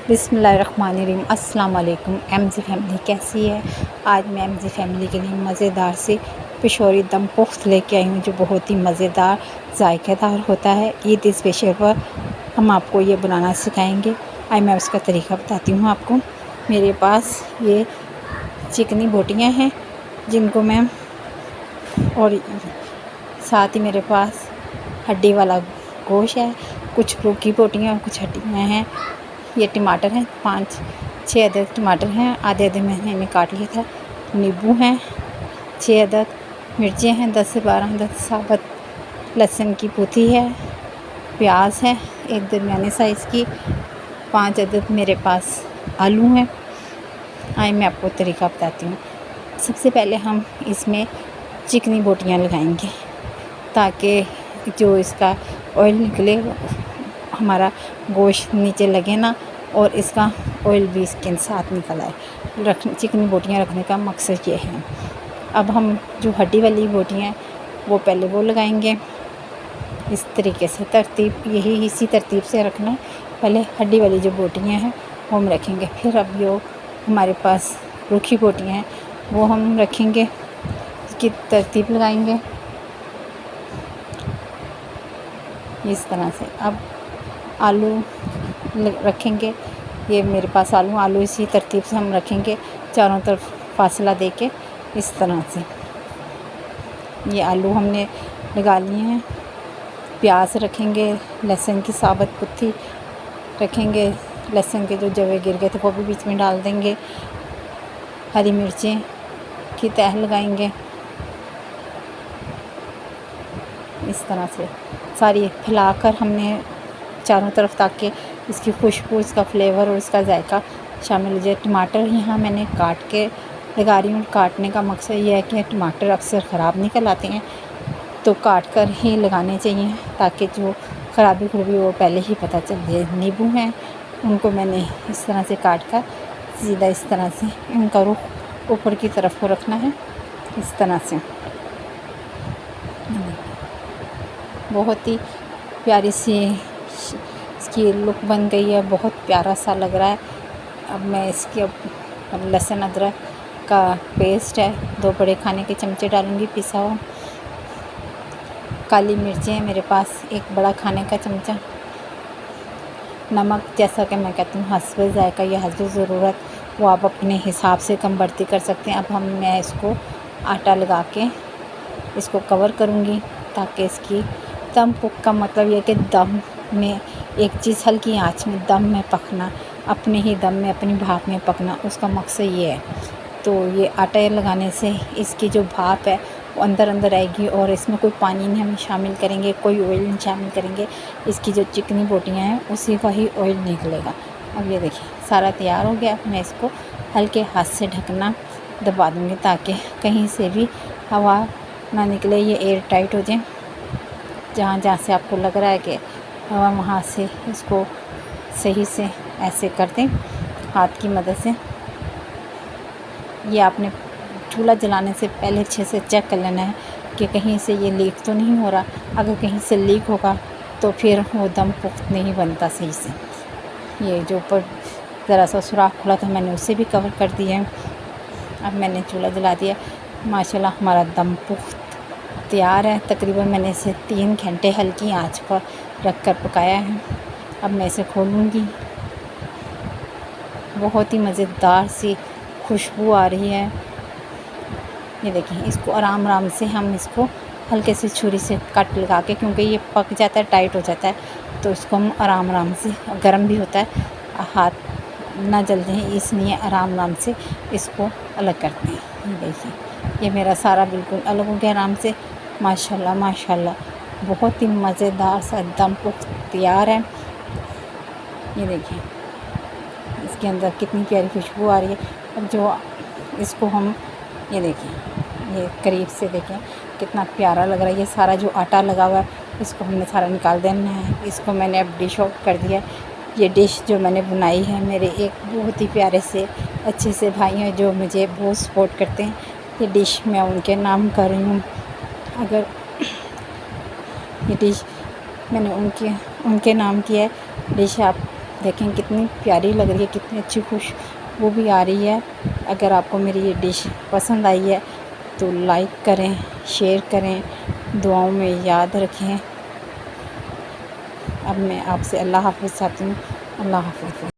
बिस्मिल्लाहिर्रहमानिर्रहीम। अस्सलाम वालेकुम। एमजी फैमिली कैसी है? आज मैं एमजी फैमिली के लिए मज़ेदार से पिशोरी दम पुख्त लेके आई हूँ, जो बहुत ही मज़ेदार जायकेदार होता है। ईद स्पेशल पर हम आपको ये बनाना सिखाएंगे। आज मैं उसका तरीका बताती हूँ आपको। मेरे पास ये चिकनी बोटियाँ हैं जिनको मैं, और साथ ही मेरे पास हड्डी वाला गोश्त है, कुछ रूखी बोटियाँ और कुछ हड्डियाँ हैं। ये टमाटर हैं, 5-6 अदद टमाटर हैं, आधे मैंने इन्हें काट लिया था। नींबू हैं 6 अदद, मिर्चें हैं 10 से 12 अदद, साबुत लहसुन की पूथी है, प्याज है एक दरमियाने साइज़ की, 5 अदद मेरे पास आलू हैं। आइए मैं आपको तरीका बताती हूँ। सबसे पहले हम इसमें चिकनी बोटियाँ लगाएंगे ताकि जो इसका ऑयल निकले, हमारा गोश्त नीचे लगे ना, और इसका ऑयल भी इसके साथ निकल आए। चिकनी बोटियाँ रखने का मकसद ये है। अब हम जो हड्डी वाली बोटियाँ हैं वो पहले वो लगाएंगे इस तरीके से। तरतीब इसी तरतीब से रखना है। पहले हड्डी वाली जो बोटियाँ हैं वो हम रखेंगे, फिर अब जो हमारे पास रूखी बोटियाँ हैं वो हम रखेंगे, इसकी तरतीब लगाएंगे इस तरह से। अब आलू रखेंगे, ये मेरे पास आलू इसी तरतीब से हम रखेंगे, चारों तरफ फासला देके इस तरह से। ये आलू हमने लगा लिए हैं। प्याज रखेंगे, लहसुन की साबुत पुत्ती रखेंगे, लहसुन के जो जवे गिर गए थे वो भी बीच में डाल देंगे। हरी मिर्चें की तह लगाएंगे इस तरह से सारी फैलाकर हमने चारों तरफ, ताकि इसकी खुशबू, इसका फ्लेवर और इसका जायका शामिल हो जाए। टमाटर यहाँ मैंने काट के लगा रही हूँ। काटने का मकसद ये है कि टमाटर अक्सर ख़राब निकल आते हैं, तो काट कर ही लगाने चाहिए ताकि जो ख़राबी वो पहले ही पता चल जाए। नींबू हैं, उनको मैंने इस तरह से काट कर सीधा इस तरह से इनका रुख ऊपर की तरफ को रखना है इस तरह से। बहुत ही प्यारी सी इसकी लुक बन गई है, बहुत प्यारा सा लग रहा है। अब मैं इसके लहसुन अदरक का पेस्ट है 2 बड़े खाने के चमचे डालूँगी पिसा हुआ। काली मिर्चें हैं मेरे पास 1 बड़ा खाने का चमचा। नमक, जैसा कि मैं कहती हूँ हस्बे जायका या हस्बे ज़रूरत, वो आप अपने हिसाब से कम बढ़ती कर सकते हैं। अब मैं इसको आटा लगा के इसको कवर करूँगी ताकि इसकी दम पुख का मतलब ये कि दम में एक चीज़ हल्की आंच में दम में पकना, अपने ही दम में अपनी भाप में पकना, उसका मकसद ये है। तो ये आटा लगाने से इसकी जो भाप है वो अंदर आएगी, और इसमें कोई पानी नहीं हम शामिल करेंगे, कोई ऑयल नहीं शामिल करेंगे। इसकी जो चिकनी बोटियाँ हैं उसी का ही ऑयल निकलेगा। अब ये देखिए सारा तैयार हो गया। मैं इसको हल्के हाथ से ढकना दबा दूँगी ताकि कहीं से भी हवा ना निकले, ये एयर टाइट हो जाए। जहाँ से आपको लग रहा है कि हवा, वहाँ से इसको सही से ऐसे कर दें हाथ की मदद से। ये आपने चूल्हा जलाने से पहले अच्छे से चेक कर लेना है कि कहीं से ये लीक तो नहीं हो रहा। अगर कहीं से लीक होगा तो फिर वो दम पुख्त नहीं बनता सही से। ये जो ऊपर ज़रा सा सुराख खुला था मैंने उसे भी कवर कर दिया है। अब मैंने चूल्हा जला दिया। माशाल्लाह हमारा दम पुख्त तैयार है। तकरीबन मैंने इसे 3 घंटे हल्की आंच पर रख कर पकाया है। अब मैं इसे खोलूँगी। बहुत ही मज़ेदार सी खुशबू आ रही है। ये देखिए, इसको आराम से हम इसको हल्के से छुरी से कट लगा के, क्योंकि ये पक जाता है, टाइट हो जाता है, तो इसको हम आराम से, गर्म भी होता है, हाथ ना जलते हैं, इसलिए आराम से इसको अलग करते हैं। ये देखिए, ये मेरा सारा बिल्कुल अलग हो गया आराम से। माशाल्लाह बहुत ही मज़ेदार सा दम पुख्त तैयार है। ये देखिए इसके अंदर कितनी प्यारी खुशबू आ रही है। अब जो इसको हम, ये देखिए, ये करीब से देखें कितना प्यारा लग रहा है। ये सारा जो आटा लगा हुआ है इसको हमने सारा निकाल देना है। इसको मैंने अब डिश आउट कर दिया। ये डिश जो मैंने बनाई है, मेरे एक बहुत ही प्यारे से अच्छे से भाई हैं जो मुझे बहुत सपोर्ट करते हैं। ये डिश मैं उनके नाम कर रही हूँ। अगर ये डिश मैंने उनके नाम की है। डिश आप देखें कितनी प्यारी लग रही है, कितनी अच्छी खुशबू भी आ रही है। अगर आपको मेरी ये डिश पसंद आई है तो लाइक करें, शेयर करें, दुआओं में याद रखें। अब मैं आपसे अल्लाह हाफ़िज़ चाहती हूँ। अल्लाह हाफ़िज़।